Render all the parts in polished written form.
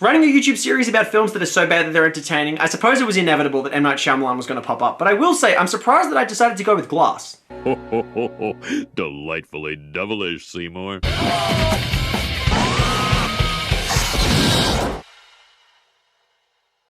Writing a YouTube series about films that are so bad that they're entertaining, I suppose it was inevitable that M Night Shyamalan was going to pop up, but I will say I'm surprised that I decided to go with Glass. Ho ho ho ho, delightfully devilish, Seymour.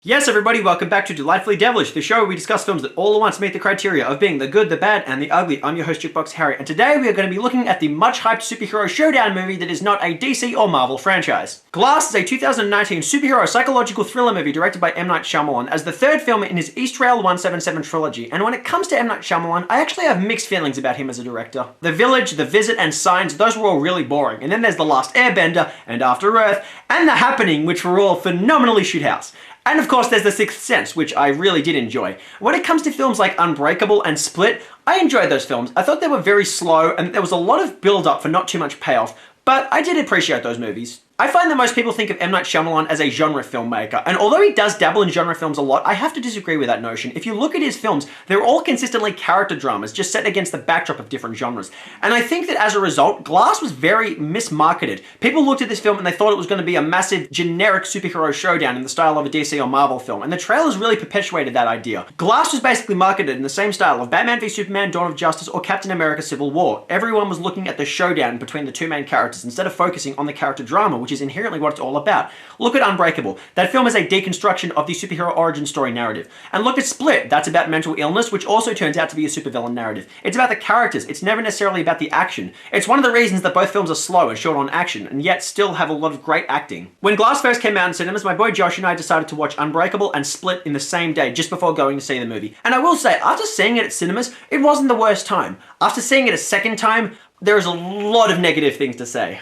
Yes, everybody, welcome back to Delightfully Devilish, the show where we discuss films that all at once meet the criteria of being the good, the bad, and the ugly. I'm your host, Jukebox Harry, and today we are going to be looking at the much-hyped superhero Showdown movie that is not a DC or Marvel franchise. Glass is a 2019 superhero psychological thriller movie directed by M Night Shyamalan as the third film in his Eastrail 177 trilogy, and when it comes to M Night Shyamalan, I actually have mixed feelings about him as a director. The Village, The Visit, and Signs, those were all really boring, and then there's The Last Airbender, and After Earth, and The Happening, which were all phenomenally shithouse. And of course there's The Sixth Sense, which I really did enjoy. When it comes to films like Unbreakable and Split, I enjoyed those films. I thought they were very slow and there was a lot of build-up for not too much payoff, but I did appreciate those movies. I find that most people think of M Night Shyamalan as a genre filmmaker, and although he does dabble in genre films a lot, I have to disagree with that notion. If you look at his films, they're all consistently character dramas, just set against the backdrop of different genres. And I think that as a result, Glass was very mismarketed. People looked at this film and they thought it was going to be a massive, generic superhero showdown in the style of a DC or Marvel film, and the trailers really perpetuated that idea. Glass was basically marketed in the same style of Batman v Superman, Dawn of Justice, or Captain America Civil War. Everyone was looking at the showdown between the two main characters instead of focusing on the character drama, which is inherently what it's all about. Look at Unbreakable. That film is a deconstruction of the superhero origin story narrative. And look at Split. That's about mental illness, which also turns out to be a supervillain narrative. It's about the characters. It's never necessarily about the action. It's one of the reasons that both films are slow and short on action, and yet still have a lot of great acting. When Glass first came out in cinemas, my boy Josh and I decided to watch Unbreakable and Split in the same day, just before going to see the movie. And I will say, after seeing it at cinemas, it wasn't the worst time. After seeing it a second time, there is a lot of negative things to say.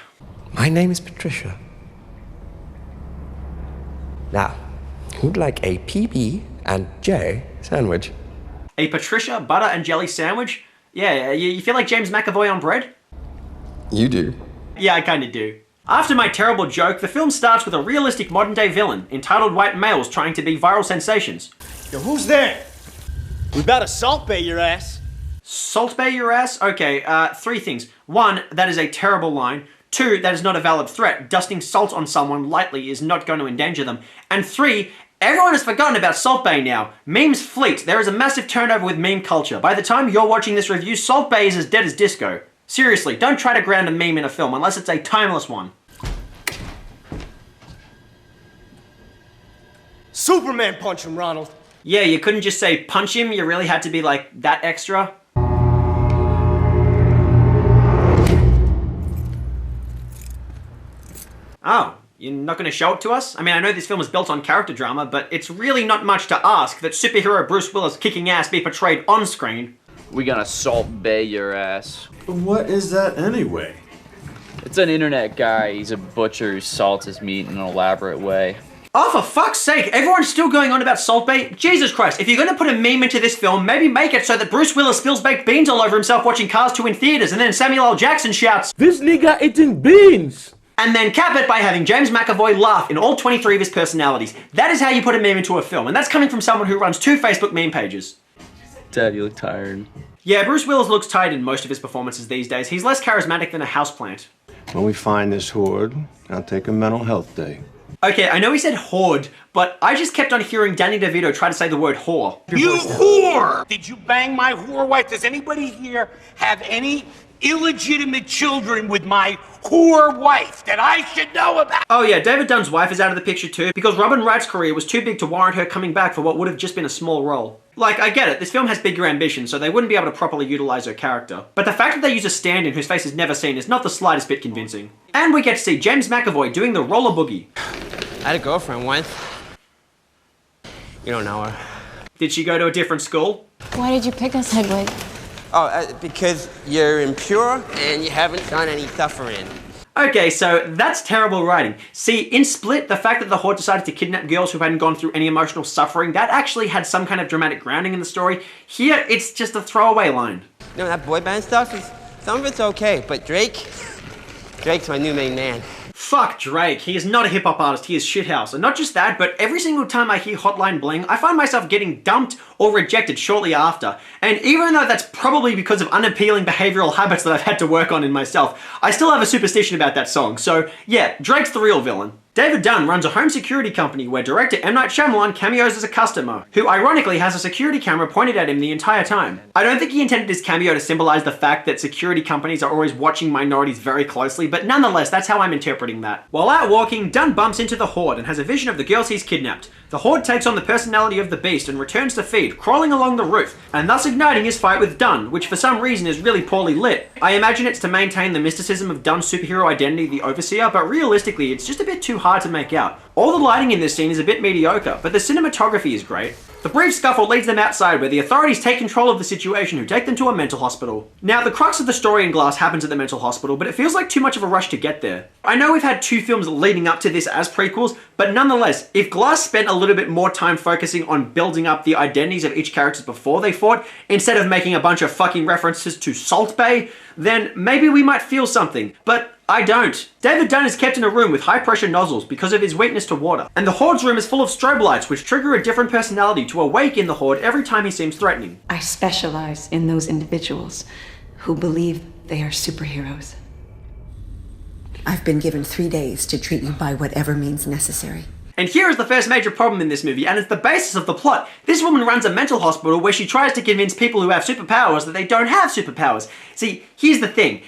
My name is Patricia. Now, who'd like a PB and J sandwich? A Patricia butter and jelly sandwich? Yeah, you feel like James McAvoy on bread? You do. Yeah, I kinda do. After my terrible joke, the film starts with a realistic modern-day villain, entitled white males trying to be viral sensations. Yo, who's there? We about to Salt Bay your ass. Salt Bay your ass? Okay, three things. One, that is a terrible line. Two, that is not a valid threat. Dusting salt on someone lightly is not going to endanger them. And three, everyone has forgotten about Salt Bay now. Memes fleet. There is a massive turnover with meme culture. By the time you're watching this review, Salt Bay is as dead as disco. Seriously, don't try to ground a meme in a film unless it's a timeless one. Superman punch him, Ronald. Yeah, you couldn't just say punch him, you really had to be like that extra. Oh, you're not going to show it to us? I mean, I know this film is built on character drama, but it's really not much to ask that superhero Bruce Willis kicking ass be portrayed on screen. We gonna Salt Bay your ass. What is that anyway? It's an internet guy. He's a butcher who salts his meat in an elaborate way. Oh, for fuck's sake, everyone's still going on about Salt Bay? Jesus Christ, if you're going to put a meme into this film, maybe make it so that Bruce Willis spills baked beans all over himself watching Cars 2 in theaters, and then Samuel L. Jackson shouts, "This nigga eating beans!" And then cap it by having James McAvoy laugh in all 23 of his personalities. That is how you put a meme into a film, and that's coming from someone who runs 2 Facebook meme pages. Dad, you look tired. Yeah, Bruce Willis looks tired in most of his performances these days. He's less charismatic than a houseplant. When we find this hoard, I'll take a mental health day. Okay, I know he said hoard, but I just kept on hearing Danny DeVito try to say the word whore. You whore! Did you bang my whore wife? Does anybody here have any illegitimate children with my whore wife that I should know about? Oh yeah, David Dunn's wife is out of the picture too, because Robin Wright's career was too big to warrant her coming back for what would have just been a small role. Like, I get it, this film has bigger ambitions, so they wouldn't be able to properly utilize her character. But the fact that they use a stand-in whose face is never seen is not the slightest bit convincing. And we get to see James McAvoy doing the roller boogie. I had a girlfriend once. You don't know her. Did she go to a different school? Why did you pick us, Hedwig? Oh, because you're impure and you haven't done any suffering. Okay, so that's terrible writing. See, in Split, the fact that the Horde decided to kidnap girls who hadn't gone through any emotional suffering, that actually had some kind of dramatic grounding in the story. Here, it's just a throwaway line. You know, that boy band stuff, some of it's okay, but Drake's my new main man. Fuck Drake, he is not a hip-hop artist, he is shithouse. And not just that, but every single time I hear Hotline Bling, I find myself getting dumped or rejected shortly after. And even though that's probably because of unappealing behavioral habits that I've had to work on in myself, I still have a superstition about that song. So yeah, Drake's the real villain. David Dunn runs a home security company where director M Night Shyamalan cameos as a customer, who ironically has a security camera pointed at him the entire time. I don't think he intended his cameo to symbolize the fact that security companies are always watching minorities very closely, but nonetheless, that's how I'm interpreting that. While out walking, Dunn bumps into the Hoard and has a vision of the girls he's kidnapped. The Hoard takes on the personality of the Beast and returns to feed, crawling along the roof, and thus igniting his fight with Dunn, which for some reason is really poorly lit. I imagine it's to maintain the mysticism of Dunn's superhero identity, the Overseer, but realistically, it's just a bit too hard to make out. All the lighting in this scene is a bit mediocre, but the cinematography is great. The brief scuffle leads them outside where the authorities take control of the situation, who take them to a mental hospital. Now, the crux of the story in Glass happens at the mental hospital, but it feels like too much of a rush to get there. I know we've had 2 films leading up to this as prequels, but nonetheless, if Glass spent a little bit more time focusing on building up the identities of each character before they fought, instead of making a bunch of fucking references to Salt Bay, then maybe we might feel something. But I don't. David Dunn is kept in a room with high pressure nozzles because of his weakness to water. And the Hoard's room is full of strobe lights which trigger a different personality to awaken the Hoard every time he seems threatening. I specialize in those individuals who believe they are superheroes. I've been given 3 days to treat you by whatever means necessary. And here is the first major problem in this movie, and it's the basis of the plot. This woman runs a mental hospital where she tries to convince people who have superpowers that they don't have superpowers. See, here's the thing.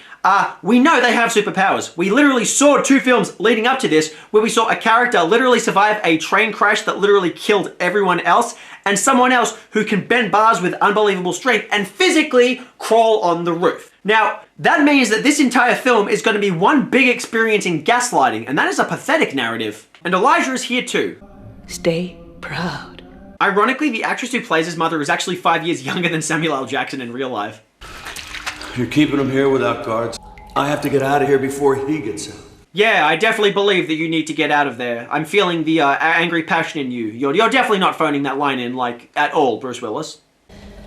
We know they have superpowers. We literally saw 2 films leading up to this where we saw a character literally survive a train crash that literally killed everyone else, and someone else who can bend bars with unbelievable strength and physically crawl on the roof. Now, that means that this entire film is going to be one big experience in gaslighting, and that is a pathetic narrative. And Elijah is here too. Stay proud. Ironically, the actress who plays his mother is actually 5 years younger than Samuel L. Jackson in real life. You're keeping him here without guards. I have to get out of here before he gets out. Yeah, I definitely believe that you need to get out of there. I'm feeling the angry passion in you. You're definitely not phoning that line in, like, at all, Bruce Willis.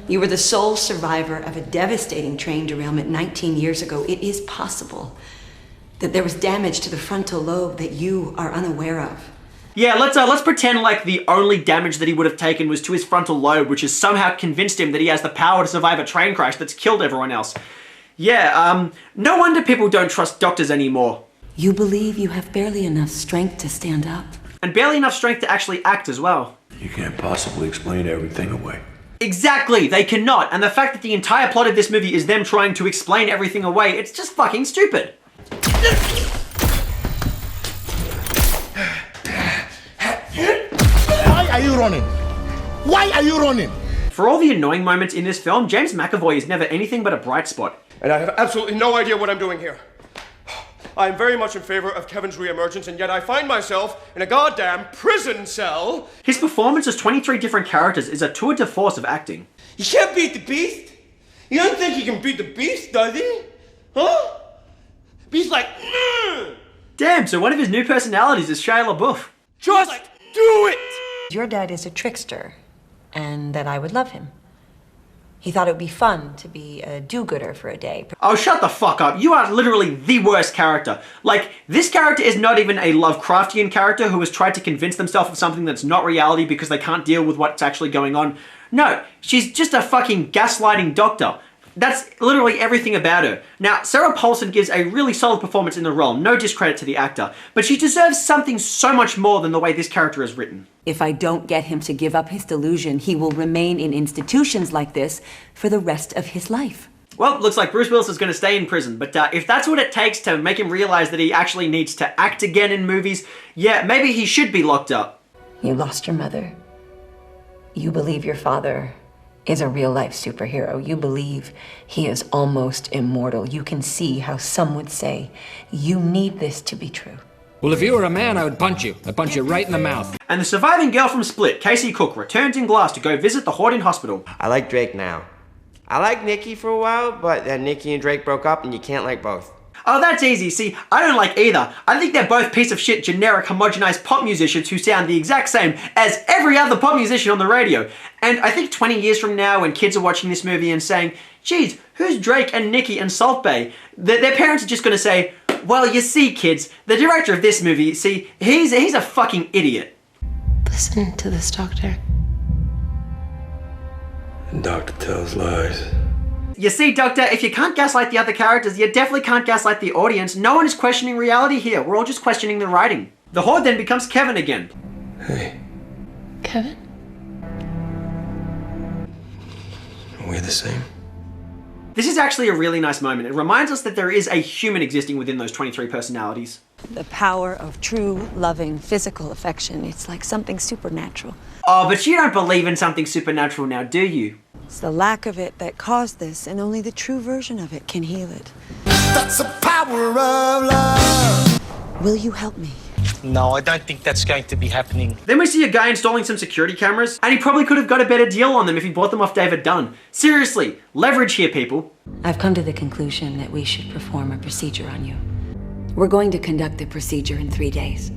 You were the sole survivor of a devastating train derailment 19 years ago. It is possible that there was damage to the frontal lobe that you are unaware of. Yeah, let's pretend like the only damage that he would have taken was to his frontal lobe, which has somehow convinced him that he has the power to survive a train crash that's killed everyone else. Yeah, no wonder people don't trust doctors anymore. You believe you have barely enough strength to stand up. And barely enough strength to actually act as well. You can't possibly explain everything away. Exactly, they cannot. And the fact that the entire plot of this movie is them trying to explain everything away, it's just fucking stupid. Why are you running? Why are you running? For all the annoying moments in this film, James McAvoy is never anything but a bright spot. And I have absolutely no idea what I'm doing here. I'm very much in favor of Kevin's reemergence, and yet I find myself in a goddamn prison cell. His performance as 23 different characters is a tour de force of acting. You can't beat the Beast. You don't think you can beat the Beast, does he? Huh? Beast's like, mm. Damn, so one of his new personalities is Shia LaBeouf. Just do it! Your dad is a trickster, and that I would love him. He thought it would be fun to be a do-gooder for a day. Oh, shut the fuck up. You are literally the worst character. Like, this character is not even a Lovecraftian character who has tried to convince themselves of something that's not reality because they can't deal with what's actually going on. No, she's just a fucking gaslighting doctor. That's literally everything about her. Now, Sarah Paulson gives a really solid performance in the role, no discredit to the actor, but she deserves something so much more than the way this character is written. If I don't get him to give up his delusion, he will remain in institutions like this for the rest of his life. Well, looks like Bruce Willis is going to stay in prison, but if that's what it takes to make him realize that he actually needs to act again in movies, yeah, maybe he should be locked up. You lost your mother. You believe your father is a real-life superhero. You believe he is almost immortal. You can see how some would say, you need this to be true. Well, if you were a man, I would punch you. I'd punch you right in the mouth. And the surviving girl from Split, Casey Cook, returns in Glass to go visit the Hoard in hospital. I like Drake now. I liked Nikki for a while, but then Nikki and Drake broke up and you can't like both. Oh, that's easy. See, I don't like either. I think they're both piece of shit, generic, homogenized pop musicians who sound the exact same as every other pop musician on the radio. And I think 20 years from now, when kids are watching this movie and saying, geez, who's Drake and Nikki and Salt Bay? Their parents are just going to say, well, you see, kids, the director of this movie, see, he's a fucking idiot. Listen to this, doctor. The doctor tells lies. You see, Doctor, if you can't gaslight the other characters, you definitely can't gaslight the audience. No one is questioning reality here. We're all just questioning the writing. The Hoard then becomes Kevin again. Hey, Kevin? are we the same? This is actually a really nice moment. It reminds us that there is a human existing within those 23 personalities. The power of true, loving, physical affection. It's like something supernatural. Oh, but you don't believe in something supernatural now, do you? It's the lack of it that caused this, and only the true version of it can heal it. That's the power of love. Will you help me? No, I don't think that's going to be happening. Then we see a guy installing some security cameras, and he probably could have got a better deal on them if he bought them off David Dunn. Seriously, leverage here, people. I've come to the conclusion that we should perform a procedure on you. We're going to conduct the procedure in 3 days.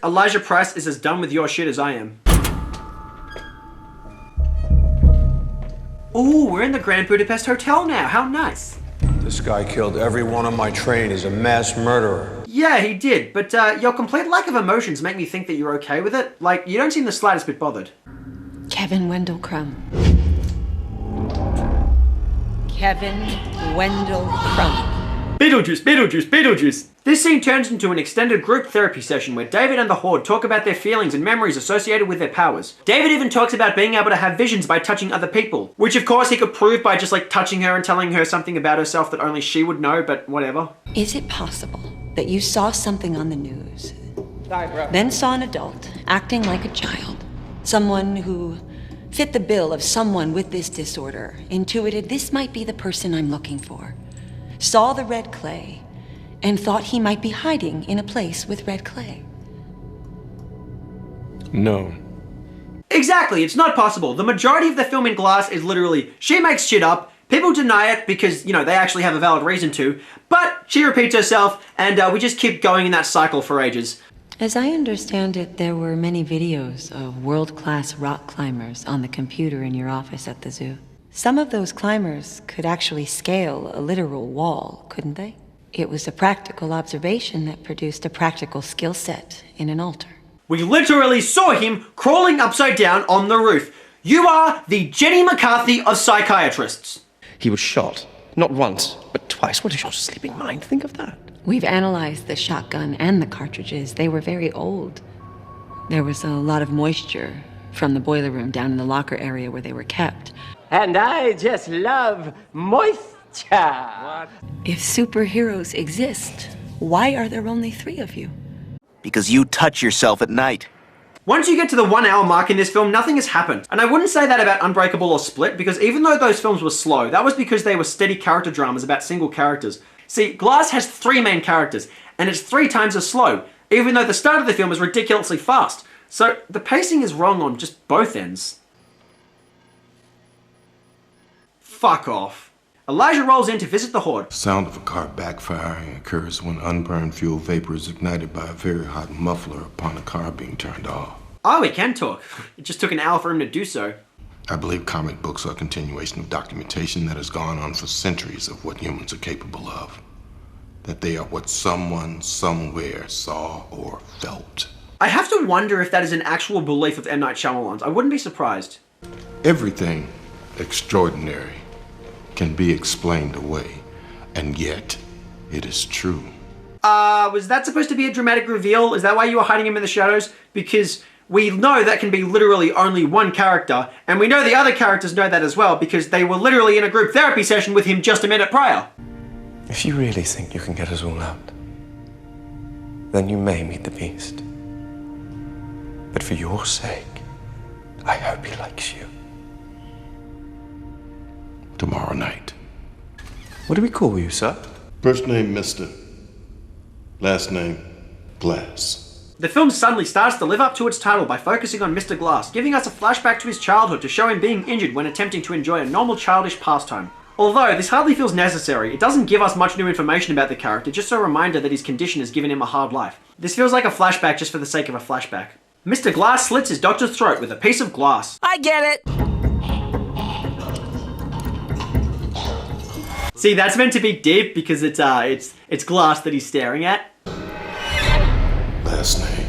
Elijah Price is as done with your shit as I am. Ooh, we're in the Grand Budapest Hotel now. How nice. This guy killed every one on my train. He's a mass murderer. Yeah, he did, but your complete lack of emotions make me think that you're okay with it. Like, you don't seem the slightest bit bothered. Kevin Wendell Crumb. Kevin Wendell Crumb. Beetlejuice, Beetlejuice, Beetlejuice! This scene turns into an extended group therapy session where David and the Hoard talk about their feelings and memories associated with their powers. David even talks about being able to have visions by touching other people, which of course he could prove by just like touching her and telling her something about herself that only she would know, but whatever. Is it possible that you saw something on the news, then saw an adult acting like a child, someone who fit the bill of someone with this disorder, intuited this might be the person I'm looking for, saw the red clay, and thought he might be hiding in a place with red clay? No. Exactly, it's not possible. The majority of the film in Glass is literally, she makes shit up, people deny it because, you know, they actually have a valid reason to, but she repeats herself, and we just keep going in that cycle for ages. As I understand it, there were many videos of world-class rock climbers on the computer in your office at the zoo. Some of those climbers could actually scale a literal wall, couldn't they? It was a practical observation that produced a practical skill set in an altar. We literally saw him crawling upside down on the roof. You are the Jenny McCarthy of psychiatrists. He was shot. Not once, but twice. What is your sleeping mind think of that? We've analyzed the shotgun and the cartridges. They were very old. There was a lot of moisture from the boiler room down in the locker area where they were kept. And I just love moisture. What? If superheroes exist, why are there only 3 of you? Because you touch yourself at night. Once you get to the 1 hour mark in this film, nothing has happened. And I wouldn't say that about Unbreakable or Split, because even though those films were slow, that was because they were steady character dramas about single characters. See, Glass has 3 main characters, and it's 3 times as slow, even though the start of the film is ridiculously fast. So the pacing is wrong on just both ends. Fuck off. Elijah rolls in to visit the Hoard. The sound of a car backfiring occurs when unburned fuel vapor is ignited by a very hot muffler upon a car being turned off. Oh, we can talk. It just took an hour for him to do so. I believe comic books are a continuation of documentation that has gone on for centuries of what humans are capable of. That they are what someone somewhere saw or felt. I have to wonder if that is an actual belief of M Night Shyamalan's. I wouldn't be surprised. Everything extraordinary can be explained away, and yet it is true. Was that supposed to be a dramatic reveal? Is that why you were hiding him in the shadows? Because we know that can be literally only one character, and we know the other characters know that as well, because they were literally in a group therapy session with him just a minute prior. If you really think you can get us all out, then you may meet the beast. But for your sake, I hope he likes you. Tomorrow night. What do we call you, sir? First name Mr. Last name Glass. The film suddenly starts to live up to its title by focusing on Mr. Glass, giving us a flashback to his childhood to show him being injured when attempting to enjoy a normal childish pastime. Although this hardly feels necessary, it doesn't give us much new information about the character, just a reminder that his condition has given him a hard life. This feels like a flashback just for the sake of a flashback. Mr. Glass slits his doctor's throat with a piece of glass. I get it! See, that's meant to be deep because it's glass that he's staring at. Last name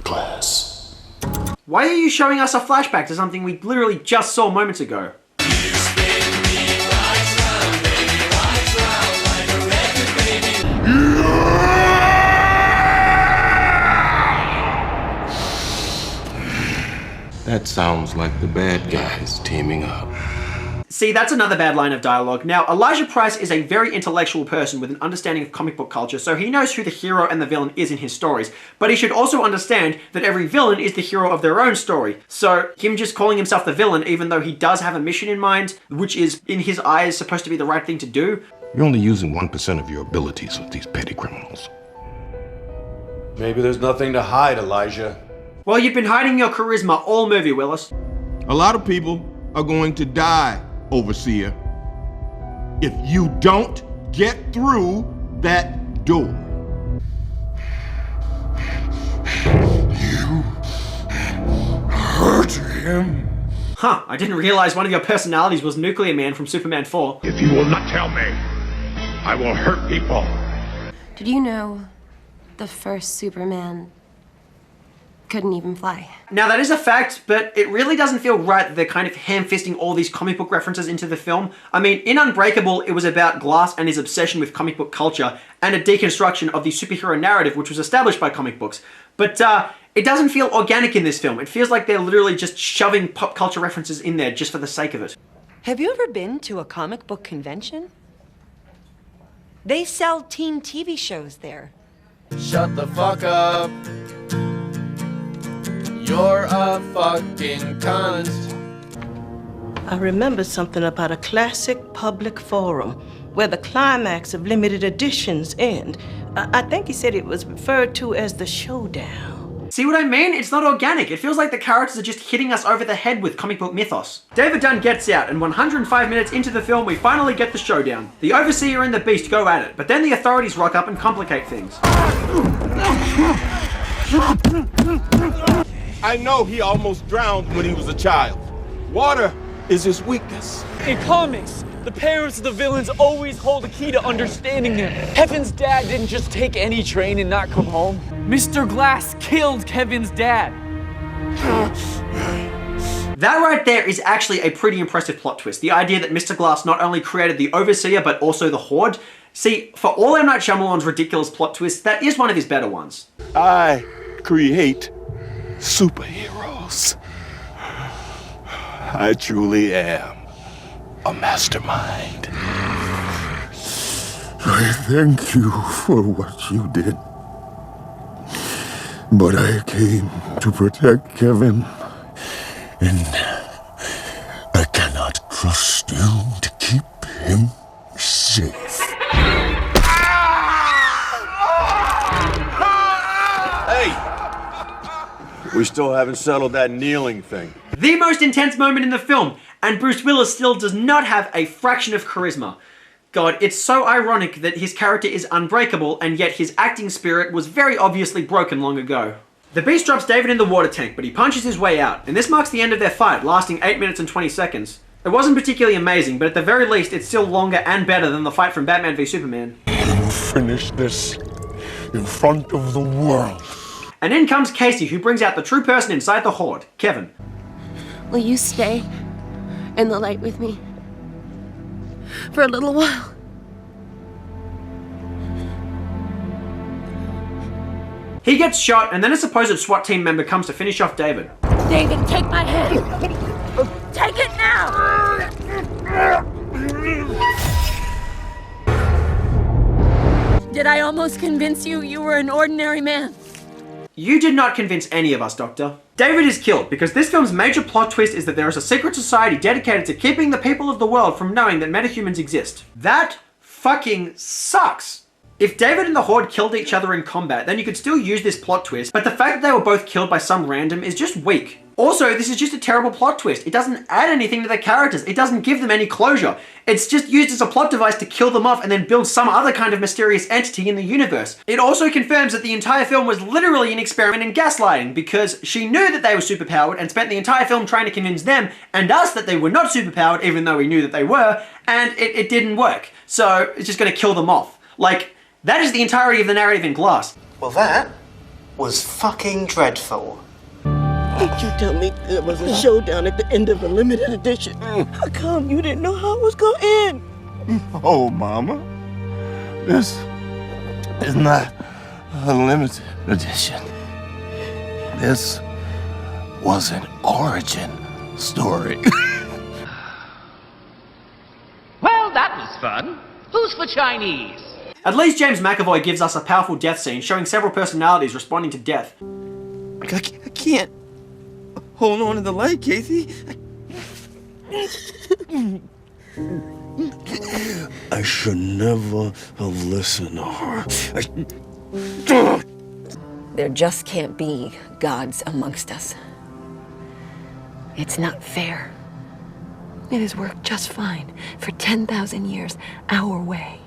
Glass. Why are you showing us a flashback to something we literally just saw moments ago? That sounds like the bad guys teaming up. See, that's another bad line of dialogue. Now, Elijah Price is a very intellectual person with an understanding of comic book culture, so he knows who the hero and the villain is in his stories. But he should also understand that every villain is the hero of their own story. So, him just calling himself the villain, even though he does have a mission in mind, which is, in his eyes, supposed to be the right thing to do. You're only using 1% of your abilities with these petty criminals. Maybe there's nothing to hide, Elijah. Well, you've been hiding your charisma all movie, Willis. A lot of people are going to die, Overseer, if you don't get through that door. You hurt him. Huh, I didn't realize one of your personalities was Nuclear Man from Superman 4. If you will not tell me, I will hurt people. Did you know the first Superman couldn't even fly? Now that is a fact, but it really doesn't feel right that they're kind of ham-fisting all these comic book references into the film. I mean, in Unbreakable, it was about Glass and his obsession with comic book culture and a deconstruction of the superhero narrative which was established by comic books. But it doesn't feel organic in this film. It feels like they're literally just shoving pop culture references in there just for the sake of it. Have you ever been to a comic book convention? They sell teen TV shows there. Shut the fuck up. You're a fucking cunt. I remember something about a classic public forum where the climax of limited editions end. I think he said it was referred to as the Showdown. See what I mean? It's not organic. It feels like the characters are just hitting us over the head with comic book mythos. David Dunn gets out, and 105 minutes into the film, we finally get the showdown. The Overseer and the Beast go at it, but then the authorities rock up and complicate things. I know he almost drowned when he was a child. Water is his weakness. In comics, the parents of the villains always hold the key to understanding them. Kevin's dad didn't just take any train and not come home. Mr. Glass killed Kevin's dad. That right there is actually a pretty impressive plot twist. The idea that Mr. Glass not only created the Overseer, but also the Hoard. See, for all M Night Shyamalan's ridiculous plot twists, that is one of his better ones. I create superheroes. I truly am a mastermind. I thank you for what you did. But I came to protect Kevin, and I cannot trust you to keep him safe. We still haven't settled that kneeling thing. The most intense moment in the film, and Bruce Willis still does not have a fraction of charisma. God, it's so ironic that his character is unbreakable, and yet his acting spirit was very obviously broken long ago. The Beast drops David in the water tank, but he punches his way out, and this marks the end of their fight, lasting 8 minutes and 20 seconds. It wasn't particularly amazing, but at the very least, it's still longer and better than the fight from Batman v Superman. You finish this in front of the world. And in comes Casey, who brings out the true person inside the Hoard, Kevin. Will you stay in the light with me for a little while? He gets shot, and then a supposed SWAT team member comes to finish off David. David, take my hand! Take it now! Did I almost convince you you were an ordinary man? You did not convince any of us, Doctor. David is killed because this film's major plot twist is that there is a secret society dedicated to keeping the people of the world from knowing that metahumans exist. That fucking sucks. If David and the Hoard killed each other in combat, then you could still use this plot twist, but the fact that they were both killed by some random is just weak. Also, this is just a terrible plot twist. It doesn't add anything to the characters. It doesn't give them any closure. It's just used as a plot device to kill them off and then build some other kind of mysterious entity in the universe. It also confirms that the entire film was literally an experiment in gaslighting, because she knew that they were superpowered and spent the entire film trying to convince them and us that they were not superpowered, even though we knew that they were, and it didn't work. So it's just gonna kill them off. Like, that is the entirety of the narrative in Glass. Well, that was fucking dreadful. Did you tell me there was a showdown at the end of a limited edition? How come you didn't know how it was going to end? Oh, Mama. This is not a limited edition. This was an origin story. Well, that was fun. Who's for Chinese? At least James McAvoy gives us a powerful death scene showing several personalities responding to death. I can't hold on to the light, Casey. I should never have listened to her. There just can't be gods amongst us. It's not fair. It has worked just fine for 10,000 years our way.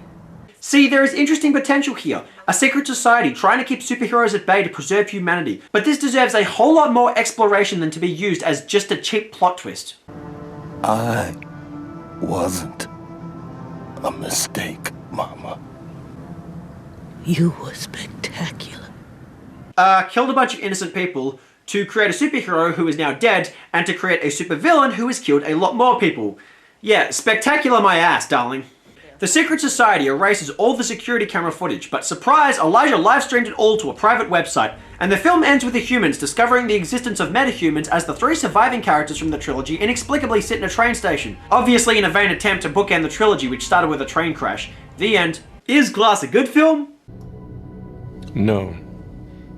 See, there is interesting potential here. A secret society trying to keep superheroes at bay to preserve humanity. But this deserves a whole lot more exploration than to be used as just a cheap plot twist. I wasn't a mistake, Mama. You were spectacular. Killed a bunch of innocent people to create a superhero who is now dead, and to create a supervillain who has killed a lot more people. Yeah, spectacular my ass, darling. The secret society erases all the security camera footage, but surprise, Elijah live-streamed it all to a private website, and the film ends with the humans discovering the existence of metahumans as the 3 surviving characters from the trilogy inexplicably sit in a train station. Obviously in a vain attempt to bookend the trilogy, which started with a train crash. The end. Is Glass a good film? No.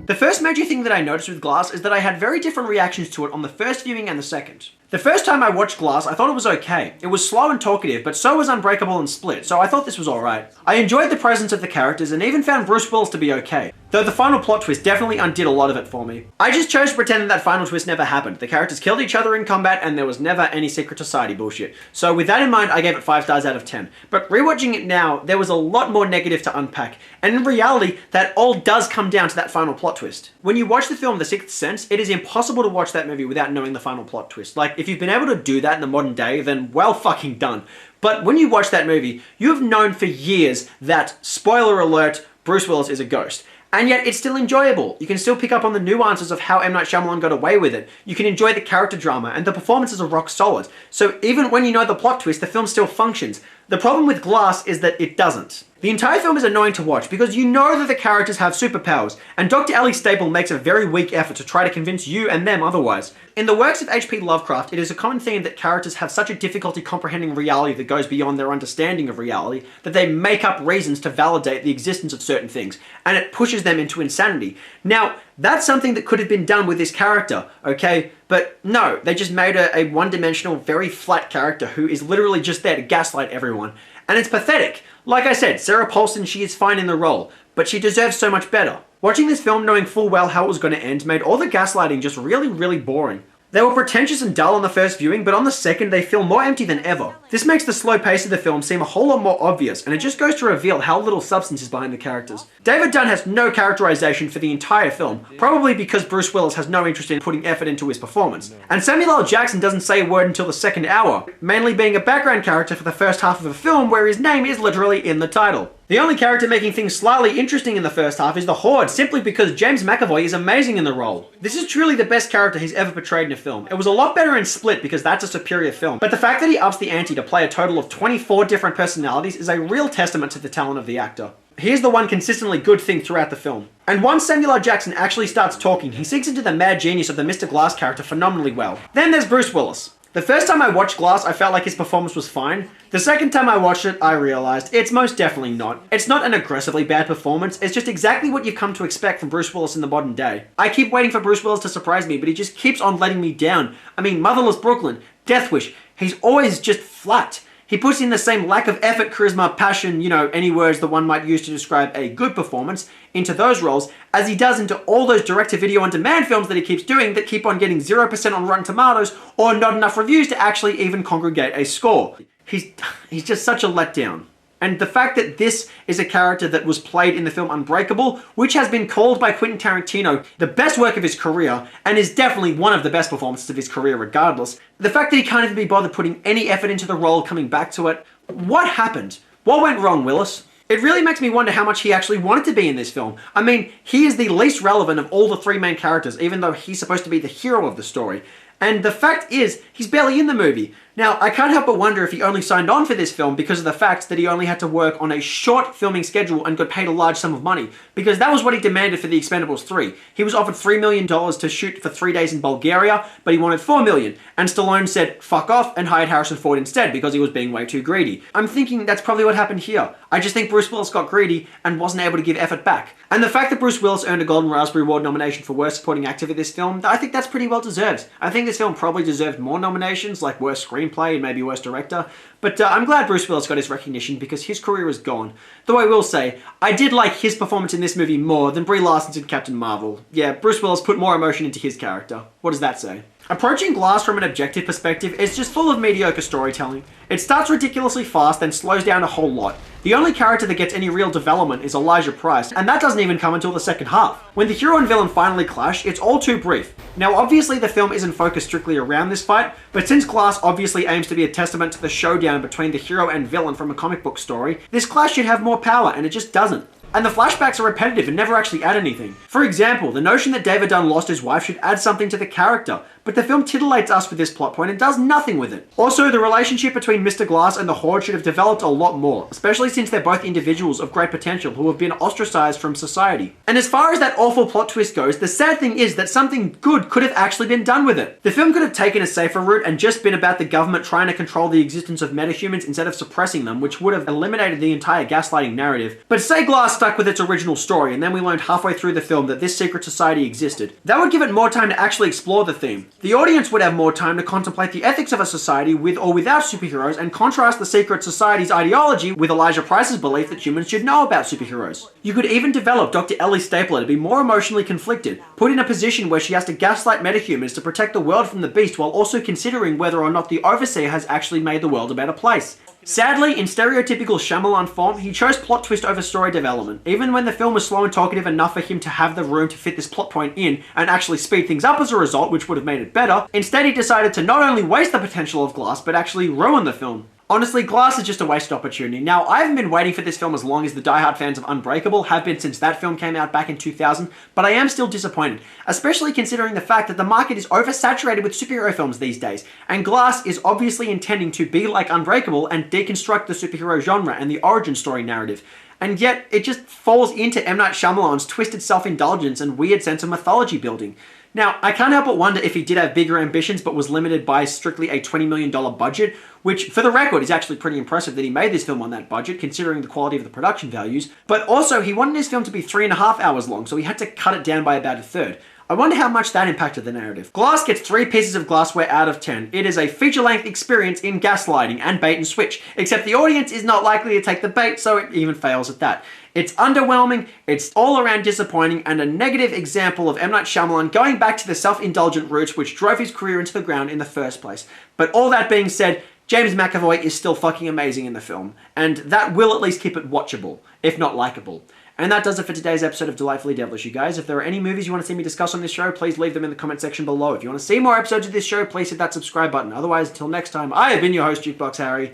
The first major thing that I noticed with Glass is that I had very different reactions to it on the first viewing and the second. The first time I watched Glass, I thought it was okay. It was slow and talkative, but so was Unbreakable and Split, so I thought this was alright. I enjoyed the presence of the characters and even found Bruce Willis to be okay, though the final plot twist definitely undid a lot of it for me. I just chose to pretend that final twist never happened. The characters killed each other in combat and there was never any secret society bullshit. So with that in mind, I gave it 5 stars out of 10. But rewatching it now, there was a lot more negative to unpack, and in reality, that all does come down to that final plot twist. When you watch the film The Sixth Sense, it is impossible to watch that movie without knowing the final plot twist. Like, if you've been able to do that in the modern day, then well fucking done. But when you watch that movie, you have known for years that, spoiler alert, Bruce Willis is a ghost. And yet it's still enjoyable. You can still pick up on the nuances of how M Night Shyamalan got away with it. You can enjoy the character drama, and the performances are rock solid. So even when you know the plot twist, the film still functions. The problem with Glass is that it doesn't. The entire film is annoying to watch because you know that the characters have superpowers, and Dr. Ellie Staple makes a very weak effort to try to convince you and them otherwise. In the works of H.P. Lovecraft, it is a common theme that characters have such a difficulty comprehending reality that goes beyond their understanding of reality that they make up reasons to validate the existence of certain things, and it pushes them into insanity. Now, that's something that could have been done with this character, okay? But no, they just made a one-dimensional, very flat character who is literally just there to gaslight everyone. And it's pathetic. Like I said, Sarah Paulson, she is fine in the role, but she deserves so much better. Watching this film knowing full well how it was going to end made all the gaslighting just really, really boring. They were pretentious and dull on the first viewing, but on the second they feel more empty than ever. This makes the slow pace of the film seem a whole lot more obvious, and it just goes to reveal how little substance is behind the characters. David Dunn has no characterization for the entire film, probably because Bruce Willis has no interest in putting effort into his performance. And Samuel L. Jackson doesn't say a word until the second hour, mainly being a background character for the first half of a film where his name is literally in the title. The only character making things slightly interesting in the first half is the Hoard, simply because James McAvoy is amazing in the role. This is truly the best character he's ever portrayed in a film. It was a lot better in Split because that's a superior film, but the fact that he ups the ante to play a total of 24 different personalities is a real testament to the talent of the actor. He is the one consistently good thing throughout the film. And once Samuel L. Jackson actually starts talking, he sinks into the mad genius of the Mr. Glass character phenomenally well. Then there's Bruce Willis. The first time I watched Glass, I felt like his performance was fine. The second time I watched it, I realized it's most definitely not. It's not an aggressively bad performance, it's just exactly what you've come to expect from Bruce Willis in the modern day. I keep waiting for Bruce Willis to surprise me, but he just keeps on letting me down. I mean, Motherless Brooklyn, Death Wish, he's always just flat. He puts in the same lack of effort, charisma, passion, you know, any words that one might use to describe a good performance, into those roles, as he does into all those direct-to-video on-demand films that he keeps doing that keep on getting 0% on Rotten Tomatoes, or not enough reviews to actually even congregate a score. He's just such a letdown. And the fact that this is a character that was played in the film Unbreakable, which has been called by Quentin Tarantino the best work of his career, and is definitely one of the best performances of his career regardless, the fact that he can't even be bothered putting any effort into the role coming back to it, what happened? What went wrong, Willis? It really makes me wonder how much he actually wanted to be in this film. I mean, he is the least relevant of all the 3 main characters, even though he's supposed to be the hero of the story. And the fact is, he's barely in the movie. Now, I can't help but wonder if he only signed on for this film because of the fact that he only had to work on a short filming schedule and got paid a large sum of money, because that was what he demanded for The Expendables 3. He was offered $3 million to shoot for 3 days in Bulgaria, but he wanted $4 million, and Stallone said fuck off and hired Harrison Ford instead because he was being way too greedy. I'm thinking that's probably what happened here. I just think Bruce Willis got greedy and wasn't able to give effort back. And the fact that Bruce Willis earned a Golden Raspberry Award nomination for Worst Supporting Actor for this film, I think that's pretty well deserved. I think this film probably deserved more nominations, like Worst Screenplay and maybe Worst Director, but I'm glad Bruce Willis got his recognition because his career is gone. Though I will say, I did like his performance in this movie more than Brie Larson's in Captain Marvel. Yeah, Bruce Willis put more emotion into his character. What does that say? Approaching Glass from an objective perspective is just full of mediocre storytelling. It starts ridiculously fast, then slows down a whole lot. The only character that gets any real development is Elijah Price, and that doesn't even come until the second half. When the hero and villain finally clash, it's all too brief. Now obviously the film isn't focused strictly around this fight, but since Glass obviously aims to be a testament to the showdown between the hero and villain from a comic book story, this clash should have more power, and it just doesn't. And the flashbacks are repetitive and never actually add anything. For example, the notion that David Dunn lost his wife should add something to the character, but the film titillates us with this plot point and does nothing with it. Also, the relationship between Mr. Glass and the Hoard should have developed a lot more, especially since they're both individuals of great potential who have been ostracized from society. And as far as that awful plot twist goes, the sad thing is that something good could have actually been done with it. The film could have taken a safer route and just been about the government trying to control the existence of metahumans instead of suppressing them, which would have eliminated the entire gaslighting narrative. But say Glass stuck with its original story and then we learned halfway through the film that this secret society existed. That would give it more time to actually explore the theme. The audience would have more time to contemplate the ethics of a society with or without superheroes and contrast the secret society's ideology with Elijah Price's belief that humans should know about superheroes. You could even develop Dr. Ellie Stapler to be more emotionally conflicted, put in a position where she has to gaslight metahumans to protect the world from the beast while also considering whether or not the Overseer has actually made the world a better place. Sadly, in stereotypical Shyamalan form, he chose plot twist over story development. Even when the film was slow and talkative enough for him to have the room to fit this plot point in and actually speed things up as a result, which would have made it better, instead he decided to not only waste the potential of Glass, but actually ruin the film. Honestly, Glass is just a wasted opportunity. Now, I haven't been waiting for this film as long as the diehard fans of Unbreakable have been since that film came out back in 2000, but I am still disappointed, especially considering the fact that the market is oversaturated with superhero films these days, and Glass is obviously intending to be like Unbreakable and deconstruct the superhero genre and the origin story narrative. And yet, it just falls into M Night Shyamalan's twisted self-indulgence and weird sense of mythology building. Now, I can't help but wonder if he did have bigger ambitions but was limited by strictly a $20 million budget, which, for the record, is actually pretty impressive that he made this film on that budget, considering the quality of the production values. But also, he wanted his film to be 3.5 hours long, so he had to cut it down by about a third. I wonder how much that impacted the narrative. Glass gets 3 pieces of glassware out of 10. It is a feature-length experience in gaslighting and bait and switch, except the audience is not likely to take the bait, so it even fails at that. It's underwhelming, it's all around disappointing, and a negative example of M. Night Shyamalan going back to the self-indulgent roots which drove his career into the ground in the first place. But all that being said, James McAvoy is still fucking amazing in the film, and that will at least keep it watchable, if not likable. And that does it for today's episode of Delightfully Devilish, you guys. If there are any movies you want to see me discuss on this show, please leave them in the comment section below. If you want to see more episodes of this show, please hit that subscribe button. Otherwise, until next time, I have been your host, Jukebox Harry.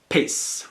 Peace.